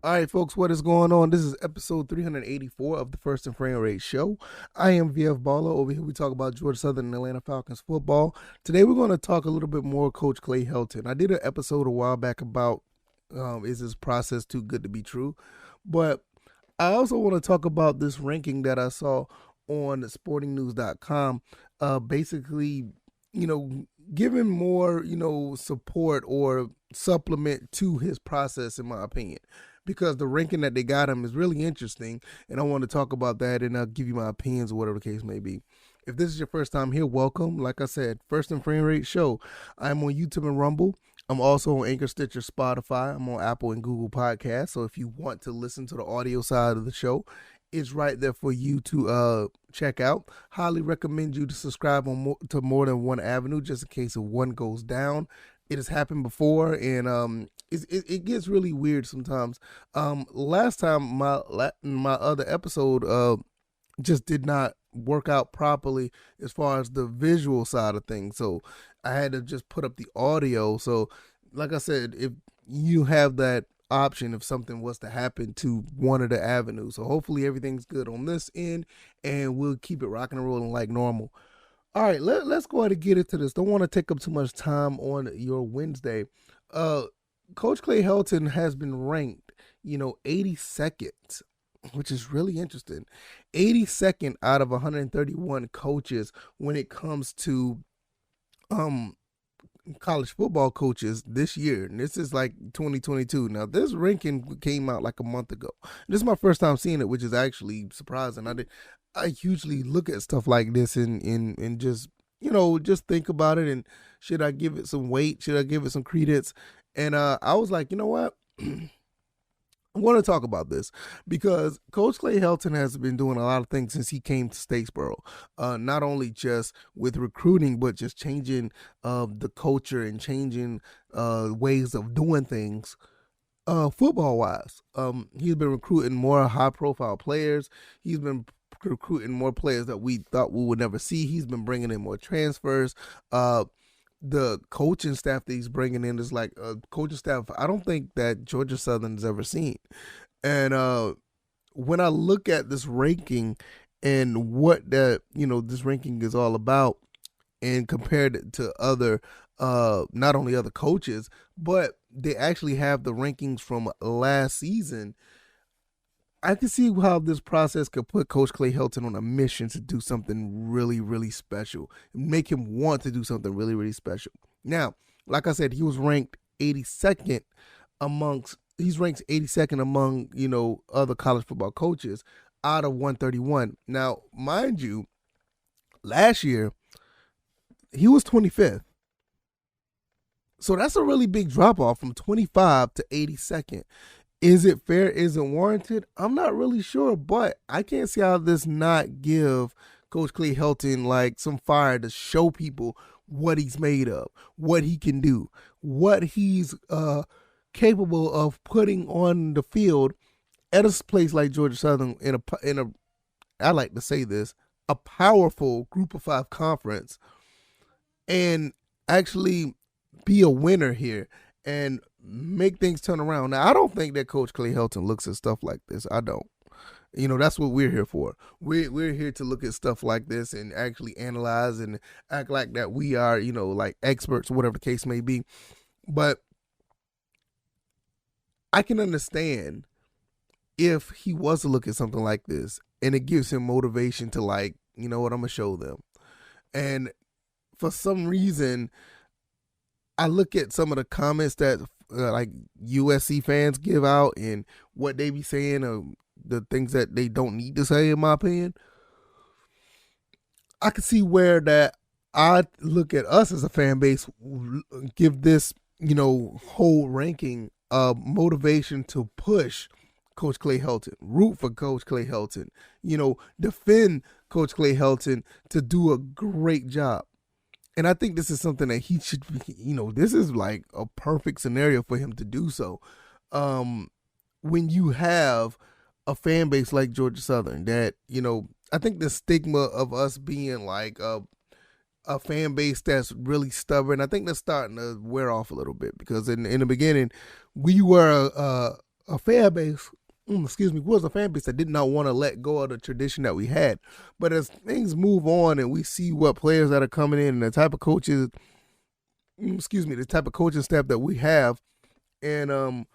All right, folks, what is going on? This is episode 384 of the First and Frame Rate Show. I am VF Baller. Over here, we talk about Georgia Southern and Atlanta Falcons football. Today, we're going to talk a little bit more Coach Clay Helton. I did an episode a while back about is this process too good to be true? But I also want to talk about this ranking that I saw on sportingnews.com. Basically, giving more, support or supplement to his process, in my opinion, because the ranking that they got him is really interesting, and I want to talk about that, and I'll give you my opinions or whatever the case may be. If this is your first time here, welcome. Like I said, First and Frame Rate Show. I'm on YouTube and Rumble. I'm also on Anchor, Stitcher, Spotify. I'm on Apple and Google Podcasts. So if you want to listen to the audio side of the show, it's right there for you to check out. Highly recommend you to subscribe to more than one avenue, just in case if one goes down. It has happened before, and it gets really weird sometimes. Last time my other episode just did not work out properly as far as the visual side of things, so I had to just put up the audio. So like I said, if you have that option if something was to happen to one of the avenues, so hopefully everything's good on this end and we'll keep it rocking and rolling like normal. All right, let's go ahead and get into this. Don't want to take up too much time on your Wednesday. Coach Clay Helton has been ranked, 82nd, which is really interesting. 82nd out of 131 coaches when it comes to college football coaches this year. And this is like 2022. Now, this ranking came out like a month ago. This is my first time seeing it, which is actually surprising. I usually look at stuff like this and just, just think about it. And should I give it some weight? Should I give it some credence? And I was like, you know what? I want to talk about this because Coach Clay Helton has been doing a lot of things since he came to Statesboro. Not only just with recruiting, but just changing the culture and changing ways of doing things football-wise. He's been recruiting more high-profile players. He's been recruiting more players that we thought we would never see. He's been bringing in more transfers. The coaching staff that he's bringing in is like a coaching staff I don't think that Georgia Southern has ever seen. And when I look at this ranking and what this ranking is all about, and compared it to other, not only other coaches, but they actually have the rankings from last season, I can see how this process could put Coach Clay Helton on a mission to do something really, really special, make him want to do something really, really special. Now, like I said, he was ranked 82nd he's ranked 82nd among, other college football coaches out of 131. Now, mind you, last year, he was 25th. So that's a really big drop off from 25 to 82nd. Is it fair? Is it warranted? I'm not really sure, but I can't see how this not give Coach Clay Helton like some fire to show people what he's made of, what he can do, what he's capable of putting on the field at a place like Georgia Southern in a I like to say this, a powerful Group of 5 conference, and actually be a winner here and make things turn around. Now, I don't think that Coach Clay Helton looks at stuff like this. I don't. That's what we're here for. We're here to look at stuff like this and actually analyze and act like that we are, like experts, whatever the case may be. But I can understand if he was to look at something like this and it gives him motivation to like, I'm going to show them. And for some reason, I look at some of the comments that like USC fans give out and what they be saying, the things that they don't need to say, in my opinion. I can see where that I look at us as a fan base, give this, whole ranking motivation to push Coach Clay Helton, root for Coach Clay Helton, defend Coach Clay Helton to do a great job. And I think this is something that he should, this is like a perfect scenario for him to do so. When you have a fan base like Georgia Southern that, I think the stigma of us being like a fan base that's really stubborn, I think that's starting to wear off a little bit, because in the beginning, we were a fan base. Was a fan base that did not want to let go of the tradition that we had. But as things move on and we see what players that are coming in and the type of coaches, the type of coaching staff that we have, and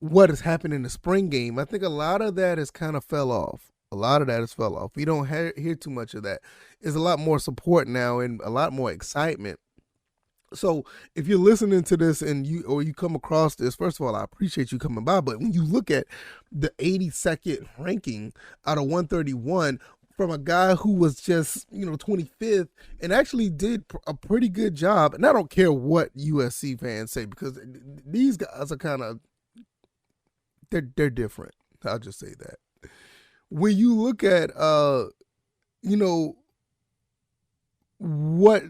what has happened in the spring game, I think a lot of that has kind of fell off. A lot of that has fell off. We don't hear too much of that. There's a lot more support now and a lot more excitement. So if you're listening to this and you come across this, first of all, I appreciate you coming by. But when you look at the 82nd ranking out of 131 from a guy who was just 25th and actually did a pretty good job, and I don't care what USC fans say because these guys are kind of they're different. I'll just say that. When you look at what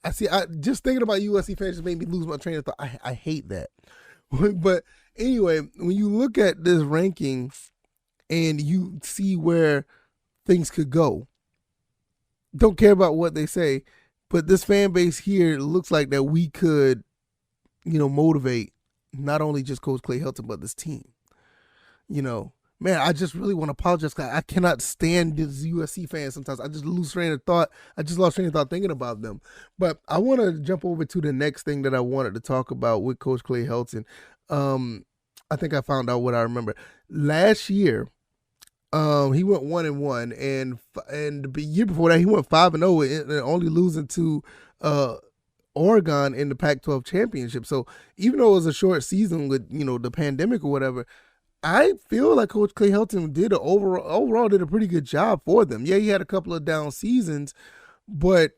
I see. I just thinking about USC fans just made me lose my train of thought. I hate that. But anyway, when you look at this ranking and you see where things could go, don't care about what they say, but this fan base here looks like that we could, motivate not only just Coach Clay Helton, but this team. Man, I just really want to apologize because I cannot stand these USC fans sometimes. I just lose train of thought. I just lost train of thought thinking about them. But I want to jump over to the next thing that I wanted to talk about with Coach Clay Helton. I think I found out what I remember. Last year, he went 1-1, and the year before that, he went 5-0, and only losing to Oregon in the Pac-12 championship. So even though it was a short season with the pandemic or whatever, I feel like Coach Clay Helton did overall did a pretty good job for them. Yeah, he had a couple of down seasons, but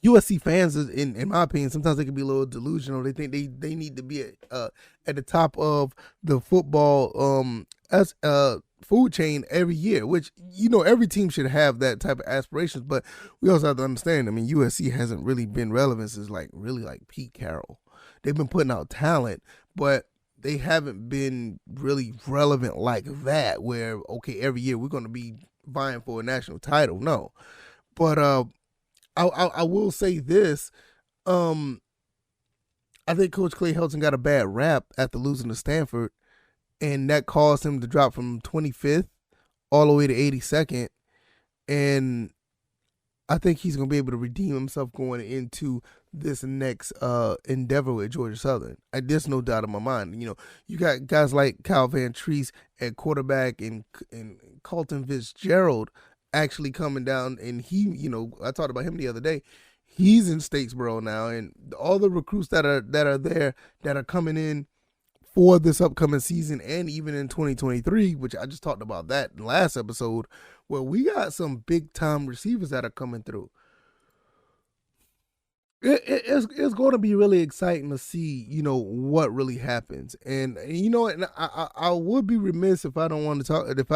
USC fans, in my opinion, sometimes they can be a little delusional. They think they need to be at the top of the football food chain every year, which every team should have that type of aspirations. But we also have to understand. I mean, USC hasn't really been relevant since like Pete Carroll. They've been putting out talent, but they haven't been really relevant like that where, okay, every year we're going to be vying for a national title. No. But I will say this. I think Coach Clay Helton got a bad rap after losing to Stanford, and that caused him to drop from 25th all the way to 82nd. And I think he's going to be able to redeem himself going into this next endeavor with Georgia Southern. There's no doubt in my mind. You got guys like Kyle Van Treese at quarterback and Colton Fitzgerald actually coming down. And he, I talked about him the other day. He's in Statesboro now, and all the recruits that are there that are coming in for this upcoming season and even in 2023, which I just talked about that in the last episode, where we got some big time receivers that are coming through. It's going to be really exciting to see, what really happens. And I would be remiss if I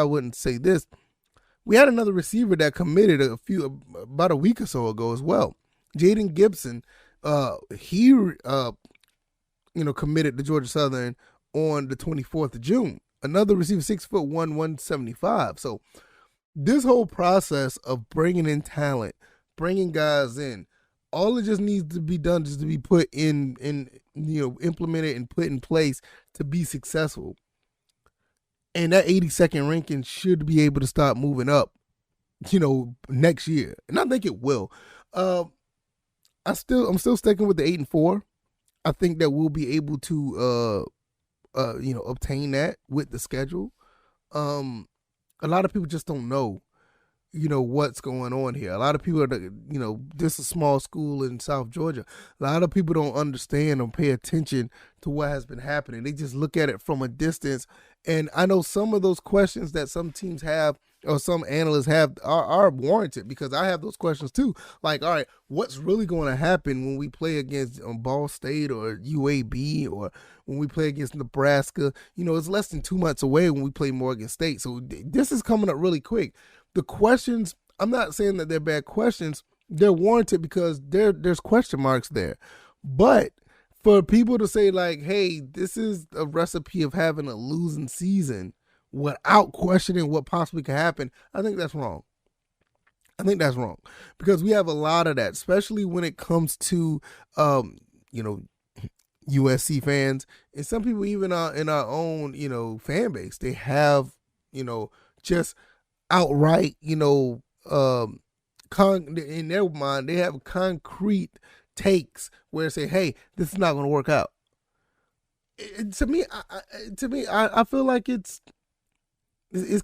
wouldn't say this. We had another receiver that committed about a week or so ago as well. Jaden Gibson, he committed to Georgia Southern on the 24th of June. Another receiver, 6'1", 175. So this whole process of bringing in talent, bringing guys in, all it just needs to be done is to be put in implemented and put in place to be successful. And that 82nd ranking should be able to start moving up, next year. And I think it will. I'm still sticking with the 8-4. I think that we'll be able to obtain that with the schedule. A lot of people just don't know what's going on here. A lot of people are, this is a small school in South Georgia. A lot of people don't understand or pay attention to what has been happening. They just look at it from a distance. And I know some of those questions that some teams have or some analysts have are warranted, because I have those questions too. Like, all right, what's really going to happen when we play against Ball State or UAB, or when we play against Nebraska? It's less than 2 months away when we play Morgan State. So this is coming up really quick. The questions, I'm not saying that they're bad questions. They're warranted because there's question marks there. But for people to say like, hey, this is a recipe of having a losing season without questioning what possibly could happen, I think that's wrong. Because we have a lot of that, especially when it comes to, USC fans, and some people even in our own, fan base. They have, just outright, in their mind, they have concrete takes where they say, "Hey, this is not going to work out." To me, I feel like it's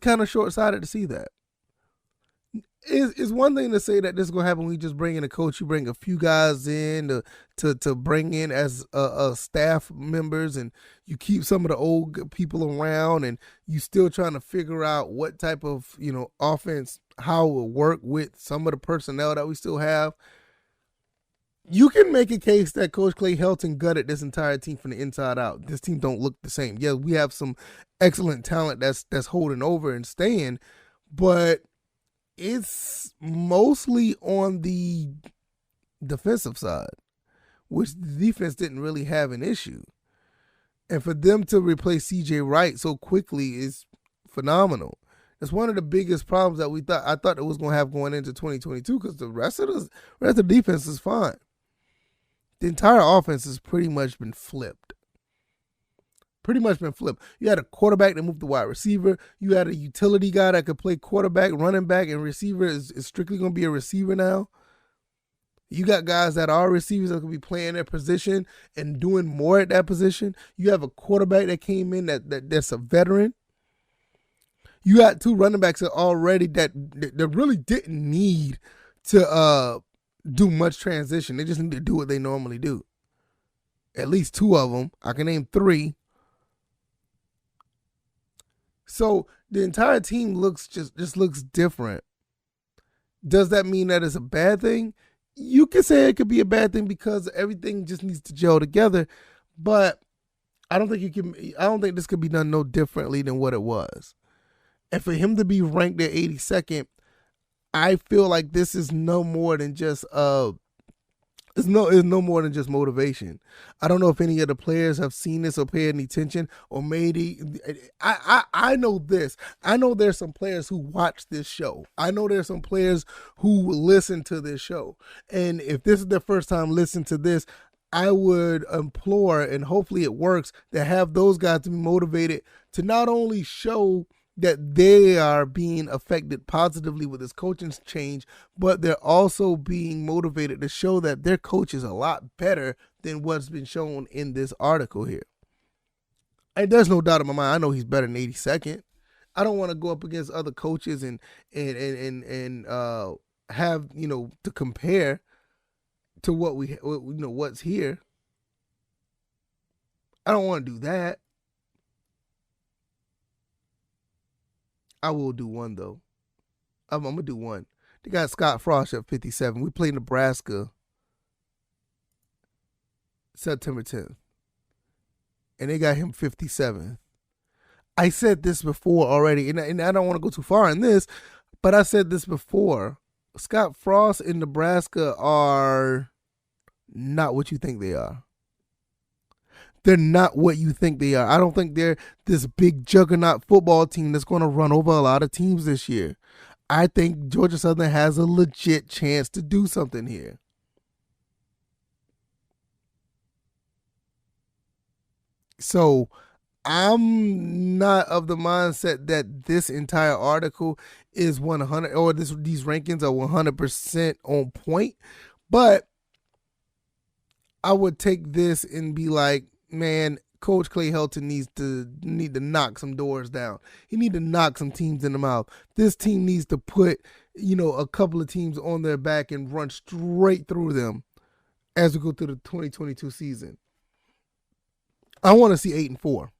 kind of short sighted to see that. It's one thing to say that this is gonna happen when you just bring in a coach, you bring a few guys in to bring in as staff members, and you keep some of the old people around, and you still trying to figure out what type of offense, how it will work with some of the personnel that we still have. You can make a case that Coach Clay Helton gutted this entire team from the inside out. This team don't look the same. Yeah, we have some excellent talent that's holding over and staying, but it's mostly on the defensive side, which the defense didn't really have an issue. And for them to replace C.J. Wright so quickly is phenomenal. It's one of the biggest problems that I thought it was going to have going into 2022, because the rest of the defense is fine. The entire offense has pretty much been flipped. You had a quarterback that moved to wide receiver. You had a utility guy that could play quarterback, running back, and receiver is strictly going to be a receiver now. You got guys that are receivers that could be playing their position and doing more at that position. You have a quarterback that came in that's a veteran. You got two running backs already that really didn't need to do much transition. They just need to do what they normally do. At least two of them. I can name three. So the entire team just looks different. Does that mean that it's a bad thing? You could say it could be a bad thing because everything just needs to gel together, but I don't think this could be done no differently than what it was. And for him to be ranked at 82nd, I feel like this is no more than just it's no more than just motivation. I don't know if any of the players have seen this or paid any attention, or maybe I know this. I know there's some players who watch this show. I know there's some players who listen to this show. And if this is their first time listening to this, I would implore, and hopefully it works, to have those guys to be motivated to not only show that they are being affected positively with this coaching change, but they're also being motivated to show that their coach is a lot better than what's been shown in this article here. And there's no doubt in my mind, I know he's better than 82nd. I don't want to go up against other coaches and have, to compare to what's here. I don't want to do that. I will do one, though. I'm going to do one. They got Scott Frost at 57. We played Nebraska September 10th. And they got him 57th. I said this before already, and I don't want to go too far in this, but I said this before. Scott Frost and Nebraska are not what you think they are. They're not what you think they are. I don't think they're this big juggernaut football team that's going to run over a lot of teams this year. I think Georgia Southern has a legit chance to do something here. So I'm not of the mindset that this entire article is 100, or these rankings are 100% on point, but I would take this and be like, man, Coach Clay Helton need to knock some doors down. He need to knock some teams in the mouth. This team needs to put, a couple of teams on their back and run straight through them as we go through the 2022 season. I want to see 8-4.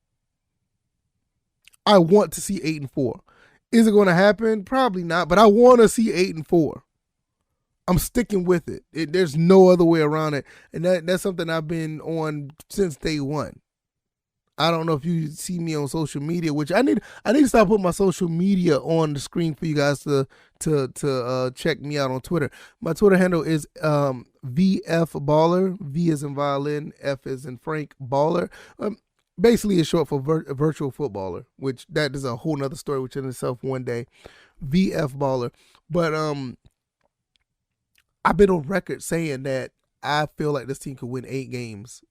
I want to see 8-4. Is it going to happen? Probably not, but I want to see 8-4. I'm sticking with it. There's no other way around it. And that's something I've been on since day one. I don't know if you see me on social media, which I need to start putting my social media on the screen for you guys to check me out on Twitter. My Twitter handle is VF Baller. V as in violin, F as in Frank, Baller. Basically, it's short for virtual footballer, which that is a whole nother story within itself one day. VF Baller. But I've been on record saying that I feel like this team could win 8 games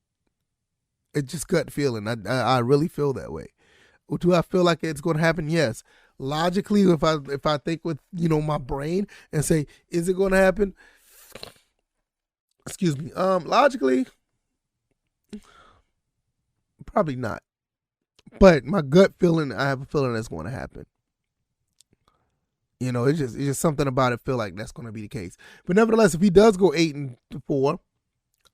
It's just gut feeling. I really feel that way. Do I feel like it's going to happen? Yes. Logically, if I think with my brain and say, is it going to happen? Excuse me. Logically, probably not. But my gut feeling, I have a feeling that's going to happen. It's just something about it feel like that's going to be the case. But nevertheless, if he does go 8-4,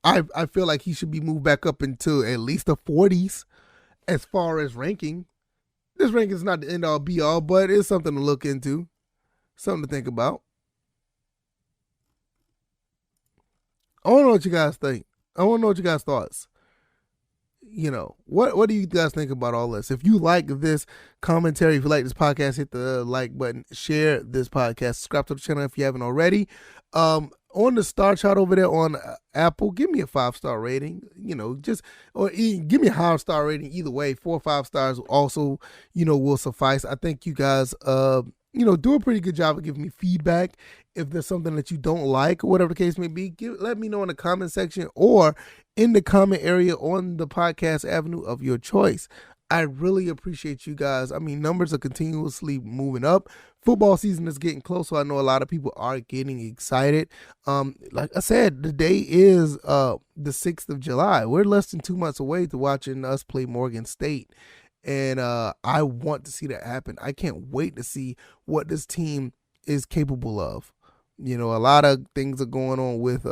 I feel like he should be moved back up into at least the 40s as far as ranking. This ranking is not the end all be all, but it's something to look into, something to think about. I want to know what you guys think. I want to know what you guys' thoughts. What do you guys think about all this? If you like this commentary, if you like this podcast, hit the like button, share this podcast, subscribe to the channel if you haven't already. On the star chart over there on Apple, give me a 5-star rating. Or give me a higher star rating. Either way, 4 or 5 stars also, will suffice. I think you guys, do a pretty good job of giving me feedback. If there's something that you don't like, or whatever the case may be, let me know in the comment section or in the comment area on the podcast avenue of your choice. I really appreciate you guys. I mean, numbers are continuously moving up. Football season is getting close, so I know a lot of people are getting excited. Like I said, the day is the 6th of July. We're less than 2 months away to watching us play Morgan State. And I want to see that happen. I can't wait to see what this team is capable of. A lot of things are going on with,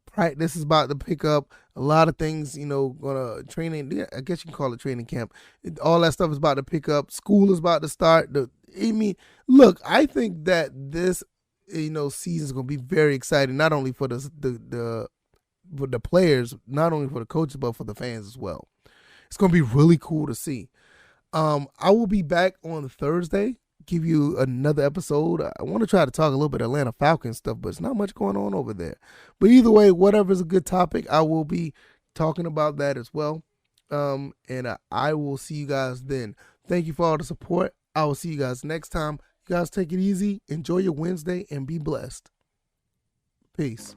practice is about to pick up. A lot of things, gonna training. Yeah, I guess you can call it training camp. All that stuff is about to pick up. School is about to start. Look, I think that this, season is gonna be very exciting. Not only for the players, not only for the coaches, but for the fans as well. It's gonna be really cool to see. I will be back on Thursday. Give you another episode. I want to try to talk a little bit Atlanta Falcons stuff, but it's not much going on over there. But either way, whatever's a good topic, I will be talking about that as well. And I will see you guys then. Thank you for all the support. I will see you guys next time. You guys take it easy. Enjoy your Wednesday and be blessed. Peace.